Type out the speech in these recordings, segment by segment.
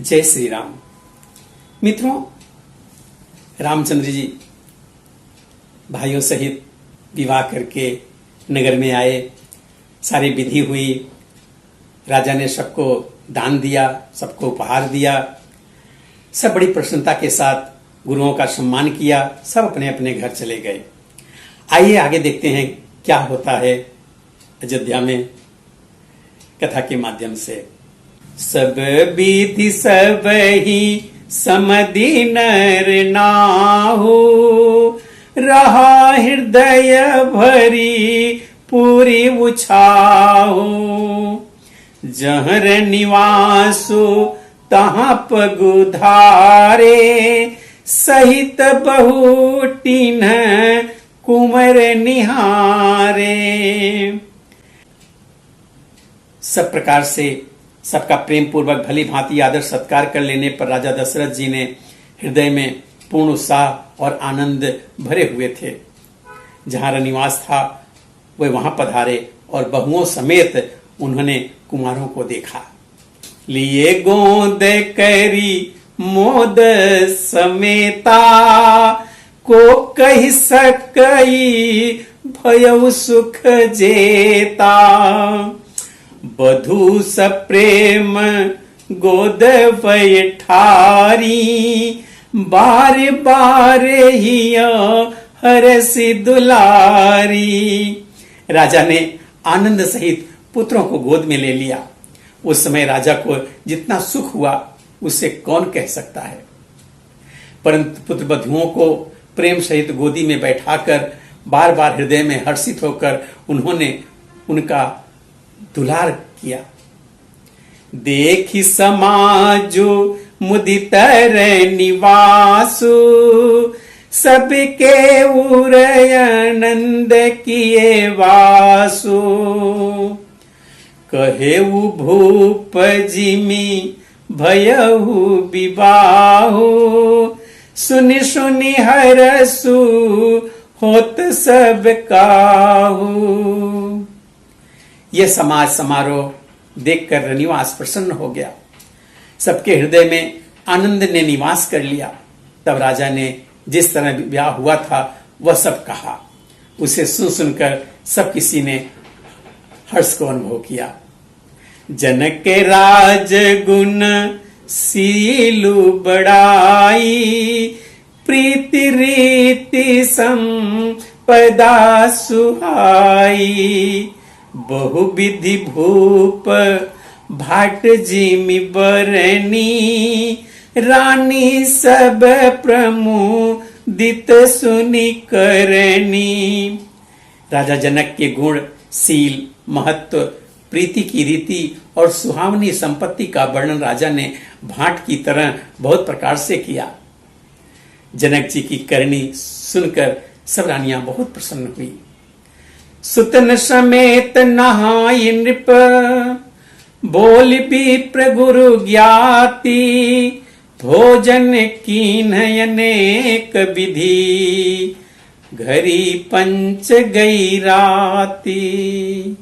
जय श्री राम। मित्रों, रामचंद्र जी भाइयों सहित विवाह करके नगर में आए। सारी विधि हुई। राजा ने सबको दान दिया, सबको उपहार दिया। सब बड़ी प्रसन्नता के साथ गुरुओं का सम्मान किया। सब अपने अपने घर चले गए। आइए आगे देखते हैं क्या होता है अयोध्या में कथा के माध्यम से। सब विधि सब ही समधि नर नाहु, रहा हृदय भरी पूरी उछाहु। जहर निवासु तहाँ पगुधारे, सहित बहुटीन कुमर निहारे। सब प्रकार से सबका प्रेम पूर्वक भली भांति आदर सत्कार कर लेने पर राजा दशरथ जी ने हृदय में पूर्ण उत्साह और आनंद भरे हुए थे। जहां रनिवास था वे वहां पधारे और बहुओं समेत उन्होंने कुमारों को देखा। लिए गोद करी मोद समेता, को कही सकई भयउ सुख जेता। बधु सप्रेम गोद बैठारी, बार बार ही हरसि दुलारी। राजा ने आनंद सहित पुत्रों को गोद में ले लिया। उस समय राजा को जितना सुख हुआ उससे कौन कह सकता है। परंतु पुत्र बधुओं को प्रेम सहित गोदी में बैठाकर बार बार हृदय में हर्षित होकर उन्होंने उनका दुलार किया। देखी समाजो मुदित निवासु, सबके उरय आनंद किए वासु। कहेउ भूप जिमि भयहु विवाहु, सुनि सुनि हरसु होत सब काहू। यह समाज समारोह देखकर रनिवास प्रसन्न हो गया। सबके हृदय में आनंद ने निवास कर लिया। तब राजा ने जिस तरह ब्याह हुआ था वह सब कहा। उसे सुन सुनकर सब किसी ने हर्ष को अनुभव किया। जनक के राज गुण सीलु बड़ाई, प्रीति रीति संपदा सुहाई। बहुविधि भूप भाट जिमि बरनी, रानी सब प्रमुदित सुनि करनी। राजा जनक के गुण, शील, महत्व, प्रीति की रीति और सुहावनी संपत्ति का वर्णन राजा ने भाट की तरह बहुत प्रकार से किया। जनक जी की करनी सुनकर सब रानियां बहुत प्रसन्न हुई। सुतन समेत नहाई नृप, बोल विप्र गुरु ज्ञाति। भोजन कीन अनेक विधि, घरी पंच गई राती।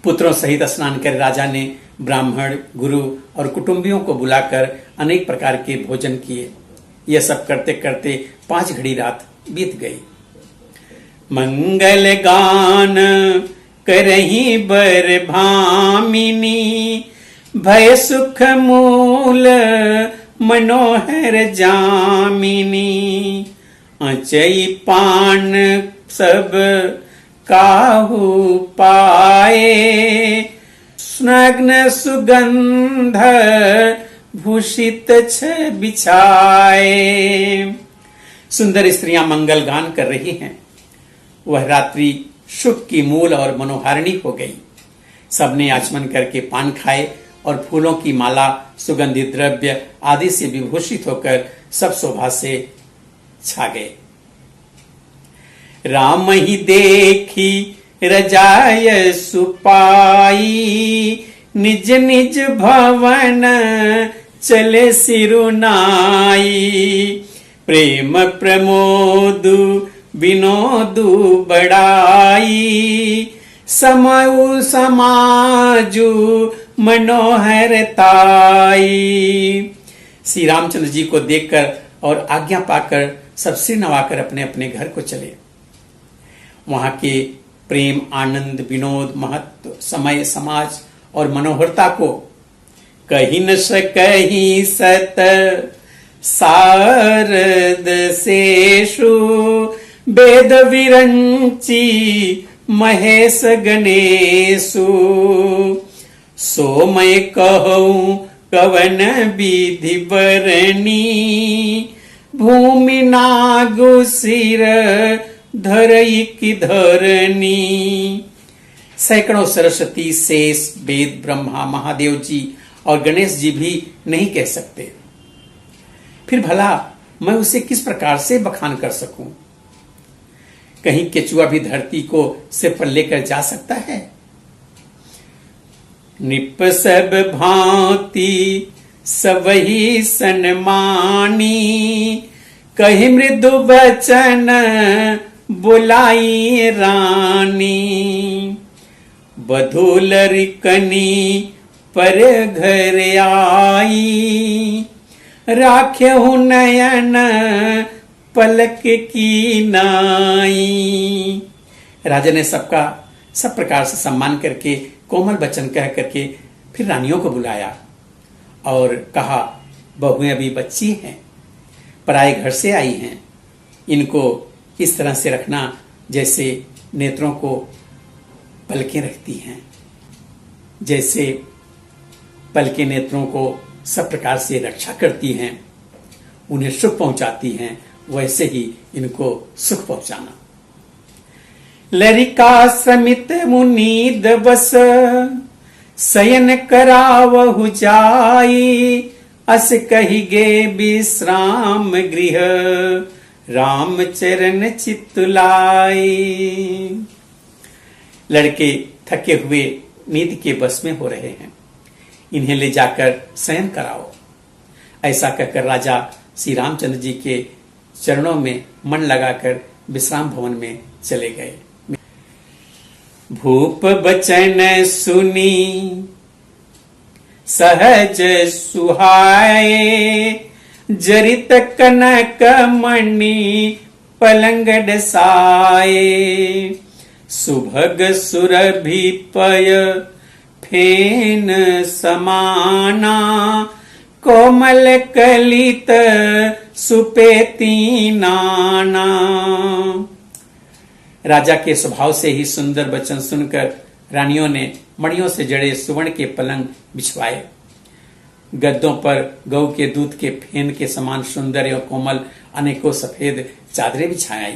पुत्रों सहित स्नान कर राजा ने ब्राह्मण, गुरु और कुटुंबियों को बुलाकर अनेक प्रकार के भोजन किए। यह सब करते करते 5 घड़ी रात बीत गई। मंगल गान करही बर भामिनी, भय सुख मूल मनोहर जामिनी। अचई पान सब काहू पाए, स्नग्न सुगंध भूषित छ बिछाए। सुंदर स्त्रियां मंगल गान कर रही हैं। वह रात्रि सुख की मूल और मनोहारिणी हो गई। सबने आचमन करके पान खाए और फूलों की माला, सुगंधित द्रव्य आदि से विभूषित होकर सब शोभा से छा गए। राम ही देखी रजाय सुपाई, निज निज भवन चले सिरुनाई। प्रेम प्रमोदु विनोदु बड़ाई, समयु समाजु मनोहरताई। श्री रामचंद्र जी को देखकर और आज्ञा पाकर सब सिर नवाकर अपने अपने घर को चले। वहां के प्रेम, आनंद, विनोद, महत्व, समय, समाज और मनोहरता को कही न सकहि सत सारद शेषु, वेद विरंची महेश गणेशु। सो मैं कहूं कवन विधि बरनी, भूमि नागु सिर धरई की धरनी। सैकड़ों सरस्वती, शेष, वेद, ब्रह्मा, महादेव जी और गणेश जी भी नहीं कह सकते। फिर भला मैं उसे किस प्रकार से बखान कर सकूं? कहीं केचुआ भी धरती को सिर पर लेकर जा सकता है? निप सब भांति सबही सन्मानी, कही मृदु बचन बुलाई रानी। बधुलरिकनी पर घर आई, राख्यहु नयन पलक की नाई। राजा ने सबका सब प्रकार से सम्मान करके, कोमल वचन कह करके फिर रानियों को बुलाया और कहा, बहुएं अभी बच्ची हैं, पराए घर से आई हैं, इनको इस तरह से रखना जैसे नेत्रों को पलकें रखती हैं, जैसे पलकें नेत्रों को सब प्रकार से रक्षा करती हैं, उन्हें सुख पहुंचाती हैं, वैसे ही इनको सुख पहुंचाना। लरिका श्रमित मुनीद बस, शयन करावहु जाई, अस कही गे विश्राम गृह, राम चरण चित्तुलाई। लड़के थके हुए नींद के बस में हो रहे हैं, इन्हें ले जाकर शयन कराओ। ऐसा कहकर राजा श्री रामचंद्र जी के चरणों में मन लगाकर विश्राम भवन में चले गए। भूप बचन सुनी सहज सुहाए, जरित कनक मणि पलंग डसाए। सुभग सुरभि पय फेन समाना, कोमल कलित सुपेती नाना। राजा के स्वभाव से ही सुंदर वचन सुनकर रानियों ने मणियों से जड़े सुवर्ण के पलंग बिछवाए। गद्दों पर गौ के दूध के फेन के समान सुंदर एवं कोमल अनेकों सफेद चादरें बिछाई।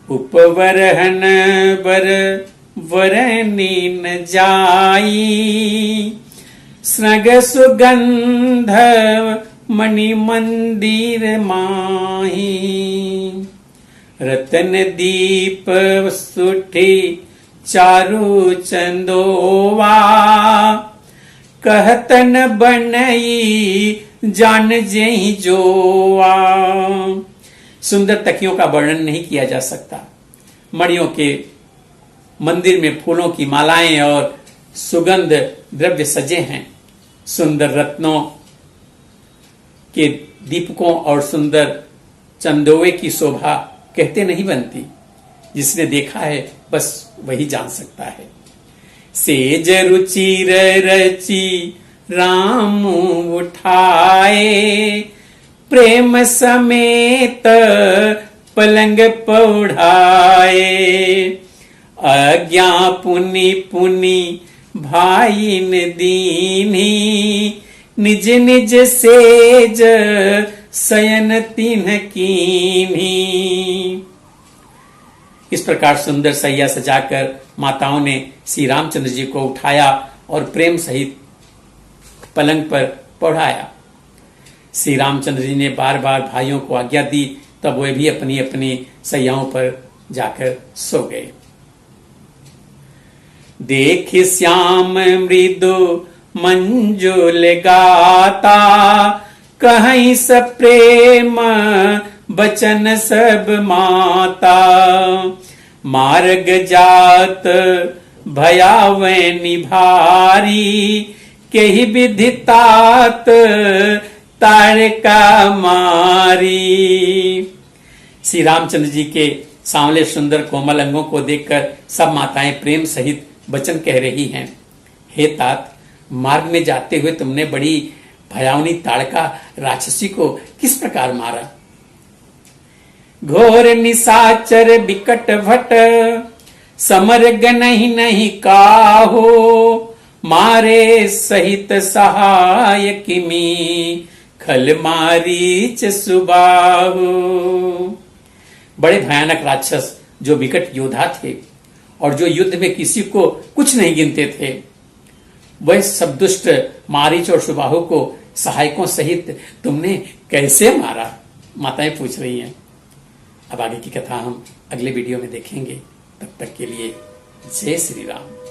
उपवरहन बर वरनी न जाई, स्नग सुगंध मणि मंदिर माही। रतन दीप सुठी चारु चंदोवा, कहतन बनई जान जेहि जोआ। सुंदर तकियों का वर्णन नहीं किया जा सकता। मणियों के मंदिर में फूलों की मालाएं और सुगंध द्रव्य सजे हैं। सुंदर रत्नों के दीपकों और सुंदर चंदोवे की शोभा कहते नहीं बनती। जिसने देखा है बस वही जान सकता है। सेज रुचिर रची राम उठाए, प्रेम समेत पलंग पौढ़ाए। आज्ञा पुनि पुनि भाई न दीनी, निज निज सेज शयन तिन्ह कीन्ही। इस प्रकार सुंदर सैया सजाकर माताओं ने श्री रामचंद्र जी को उठाया और प्रेम सहित पलंग पर पौढ़ाया। श्री रामचंद्र जी ने बार बार भाइयों को आज्ञा दी, तब वे भी अपनी अपनी सैयाओं पर जाकर सो गए। देख श्याम मृदु मंजुल गाता, कहीं स प्रेम बचन सब माता। मार्ग जात भयावे निभारी, के ही विधितात तारका मारी। श्री रामचंद्र जी के सांवले सुंदर कोमल अंगों को देखकर सब माताएं प्रेम सहित वचन कह रही हैं। हे तात, मार्ग में जाते हुए तुमने बड़ी भयावनी ताड़का राक्षसी को किस प्रकार मारा? घोर निशाचर बिकट भट, समर नहीं नहीं काहो, मारे सहित सहाय किमी, खल मारीच सुबाहु। बड़े भयानक राक्षस जो विकट योद्धा थे और जो युद्ध में किसी को कुछ नहीं गिनते थे, वह सब दुष्ट मारीच और सुबाहु को सहायकों सहित तुमने कैसे मारा? माताएं पूछ रही हैं। अब आगे की कथा हम अगले वीडियो में देखेंगे। तब तक के लिए जय श्री राम।